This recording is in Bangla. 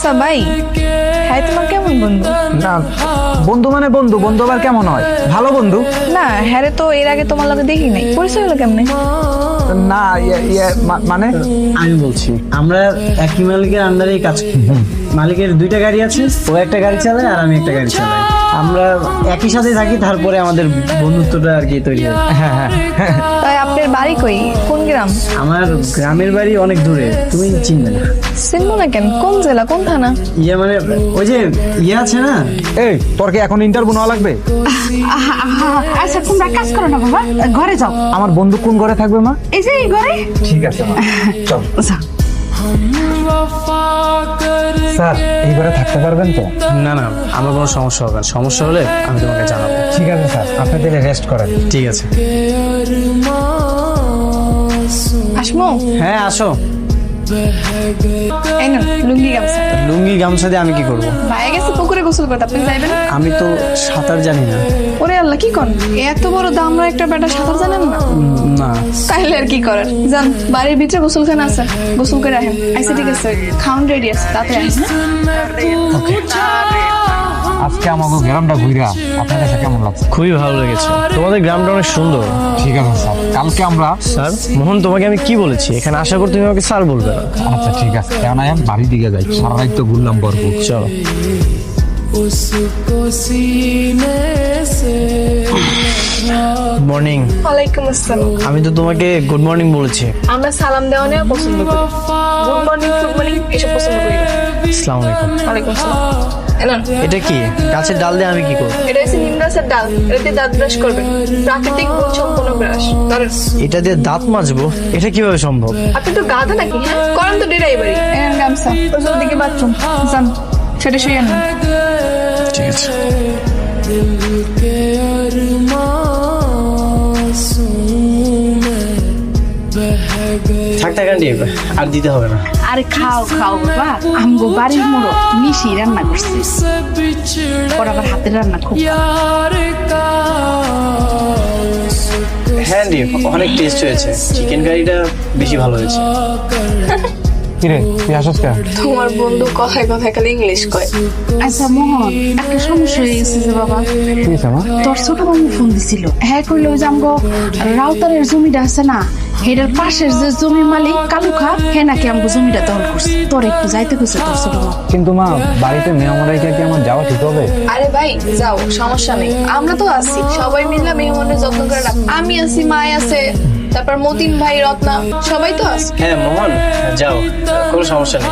আচ্ছা ভাই, হ্যাঁ তোমার কেমন বন্ধু? না, বন্ধু মানে বন্ধু, বন্ধু আবার কেমন হয়? ভালো বন্ধু। না হ্যাঁ তো এর আগে তোমার লগে দেখি নাই, পরিচয় হলো কেমনে? না মানে আমি বলছি আমরা একই মালিকের আন্ডারেই কাজ করি। মালিকের দুইটা গাড়ি আছে, ও একটা গাড়ি চালায় আর আমি একটা গাড়ি চালাই। আমরা একই সাথে থাকি, তারপরে আমাদের বন্ধুত্বটা আর কি তৈরি হয়। হ্যাঁ হ্যাঁ তাই আপনার বাড়ি কই, কোন গ্রাম? আমার গ্রামের বাড়ি অনেক দূরে, তুমি চিনবে না। চিনবো না কেন? কোন জেলা, কোন থানা? ইয়ে মানে ওই যে ইয়ে আছে না। এই তোর কি এখন ইন্টারভিউ নেওয়া লাগবে? আচ্ছা তোমরা কাজ করো না বাবা, ঘরে যাও। আমার বন্ধু কোন ঘরে থাকবে মা? এই যে এই ঘরে। ঠিক আছে মা, চল। যাও। স্যার এই ঘরে থাকতে পারবেন তো? না না, আমার কোনো সমস্যা হবে না, সমস্যা হলে আমি তোমাকে জানাবো। ঠিক আছে স্যার, আপনি তাহলে রেস্ট করেন। ঠিক আছে। আসমো? হ্যাঁ আসো। এই না লুঙ্গি গামছা। লুঙ্গি গামছা দিয়ে আমি কি করব? ভাইয়া গেছে পুকুরে গোসল করতে, আপনি যাইবেন? আমি তো সাঁতার জানি না। ওরে আল্লাহ, কি করেন? এত বড় দামরা একটা বেটা সাঁতার জানেন না? না। তাইলে আর কি করেন, যান বাড়ির ভিতরে গোসলখানা আছে, গোসল করে আসেন। আচ্ছা ঠিক আছে, খাউন রেডি আছে, তাতে আসেন। আজকে আমাকে গ্রামটা ঘুরা আপনার কাছে কেমন লাগছে? খুবই ভালো লেগেছে, তোমাদের গ্রামটা অনেক সুন্দর। ঠিক আছে স্যার, কালকে আমরা। স্যার মোহন, তোমাকে আমি কি বলেছি? এখানে আশা করি তুমি আমাকে স্যার বলবে না। আচ্ছা ঠিক আছে, কেন আমি বাড়ির দিকে যাই, সারা রাত তো ঘুরলাম ভরপুর। চলো। মর্নিং। ওয়ালাইকুম আসসালাম। আমি তো তোমাকে গুড মর্নিং বলেছি। আমরা সালাম দেওয়া নেওয়া পছন্দ করি, গুড মর্নিং গুড মর্নিং এসব পছন্দ করি না। আসসালামু আলাইকুম। ওয়ালাইকুম আসসালাম। এনান, এটা কি গাছের ডাল দিয়ে আমি কি করব? এটা হচ্ছে নিম গাছের ডাল, এটাতে দাঁত ব্রাশ করবেন, প্রাকৃতিক গুণ সম্পন্ন ব্রাশ। ধরেন, এটা দিয়ে দাঁত মাজবো? এটা কিভাবে সম্ভব? আপনি তো গাধা নাকি? হ্যাঁ করেন তো ডেরাইভারি। এনান গামছা, ওই দিকে বাথরুম, যান সেটা শুয়ে আনুন। ঠিক আছে। থাক থাক আন্টি, আর দিতে হবে না। আরে খাও খাও বাবা, আমগো বাড়ির মোড়ো মিশি রান্না করছে, ওর আবার হাতের রান্না খুব। হ্যাঁ আন্টি, অনেক টেস্ট হয়েছে, চিকেন কারিটা বেশি ভালো হয়েছে। কিরে তুই আসস কেন? তোমার বন্ধু কথায় কথায় খালি ইংলিশ কয়। আচ্ছা মোহন, একটা সমস্যা হয়ে গেছে যে বাবা। কি হয়েছে মা? তোর ছোট মামু ফোন দিছিল, হ্যাঁ কইলো যে আমগো রাউতারের জমিটা আছে না, হেটার পাশের যে জমির মালিক কালুখা, হ্যাঁ নাকি আমগো জমিটা দখল করছে। তোর একটু যাইতে কইছে তোর ছোট মামু। কিন্তু মা, বাড়িতে মেহমান রেখে কি আমার যাওয়া ঠিক হবে? আরে ভাই যাও, সমস্যা নেই, আমরা তো আছি, সবাই মিলে মেহমানের যত্ন করে রাখ। আমি আছি, মায় আছে, তারপর মতিন ভাই, রত্না, সবাই তো আছে। হ্যাঁ মোহন, যাও, কোনো সমস্যা নেই।